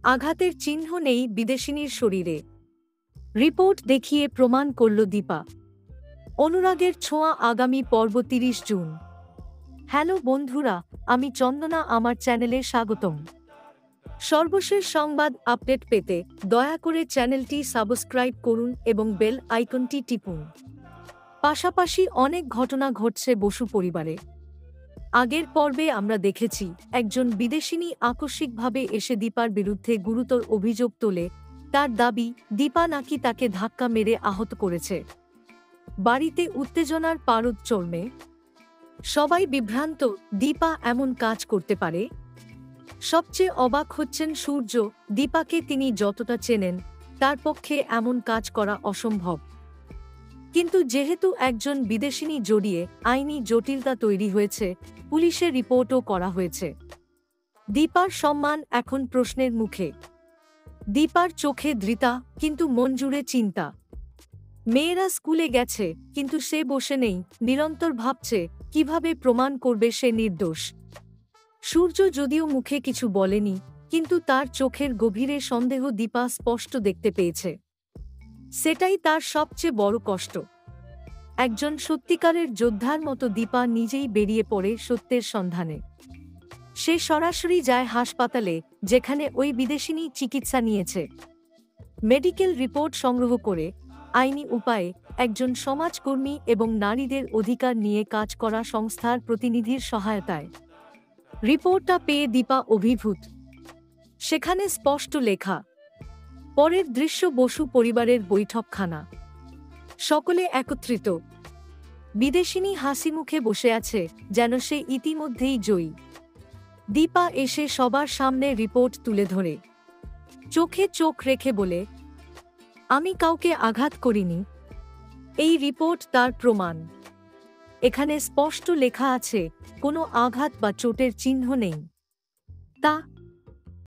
আঘাতের চিহ্ন নেই বিদেশিনীর শরীরে। রিপোর্ট দেখিয়ে প্রমাণ করল দীপা। অনুরাগের ছোঁয়া আগামী পর্ব ৩০ জুন। হ্যালো বন্ধুরা, আমি চন্দনা, আমার চ্যানেলে স্বাগতম। সর্বশেষ সংবাদ আপডেট পেতে দয়া করে চ্যানেলটি সাবস্ক্রাইব করুন এবং বেল আইকনটি টিপুন। পাশাপাশি অনেক ঘটনা ঘটছে বসু পরিবারে। আগের পর্বে আমরা দেখেছি একজন বিদেশিনী আকস্মিকভাবে এসে দীপার বিরুদ্ধে গুরুতর অভিযোগ তোলে। তার দাবি, দীপা নাকি তাকে ধাক্কা মেরে আহত করেছে। বাড়িতে উত্তেজনার পারদ চড়মে। সবাই বিভ্রান্ত, দীপা এমন কাজ করতে পারে? সবচেয়ে অবাক হচ্ছেন সূর্য। দীপাকে তিনি যতটা চেনেন, তার পক্ষে এমন কাজ করা অসম্ভব। কিন্তু যেহেতু একজন বিদেশিনী জড়িয়ে আইনি জটিলতা তৈরি হয়েছে, পুলিশের রিপোর্টও করা হয়েছে। দীপার সম্মান এখন প্রশ্নের মুখে। দীপার চোখে ধৃতা, কিন্তু মন জুড়ে চিন্তা। মেয়েরা স্কুলে গেছে, কিন্তু সে বসে নেই, নিরন্তর ভাবছে কিভাবে প্রমাণ করবে সে নির্দোষ। সূর্য যদিও মুখে কিছু বলেনি, কিন্তু তার চোখের গভীরে সন্দেহ দীপা স্পষ্ট দেখতে পেয়েছে। সেটাই তার সবচেয়ে বড় কষ্ট। একজন সত্যিকারের যোদ্ধার মতো দীপা নিজেই বেরিয়ে পড়ে সত্যের সন্ধানে। সে সরাসরি যায় হাসপাতালে, যেখানে ওই বিদেশিনী চিকিৎসা নিয়েছে। মেডিকেল রিপোর্ট সংগ্রহ করে আইনি উপায়ে একজন সমাজকর্মী এবং নারীদের অধিকার নিয়ে কাজ করা সংস্থার প্রতিনিধির সহায়তায় রিপোর্টটা পেয়ে দীপা অভিভূত। সেখানে স্পষ্ট লেখা। পরের দৃশ্য বসু পরিবারের বৈঠকখানা। সকলে একত্রিত। বিদেশিনী হাসিমুখে বসে আছে, যেন সে ইতিমধ্যেই জয়ী। দীপা এসে সবার সামনে রিপোর্ট তুলে ধরে। চোখে চোখ রেখে বলে, আমি কাউকে আঘাত করিনি। এই রিপোর্ট তার প্রমাণ। এখানে স্পষ্ট লেখা আছে, কোনো আঘাত বা চোটের চিহ্ন নেই। তা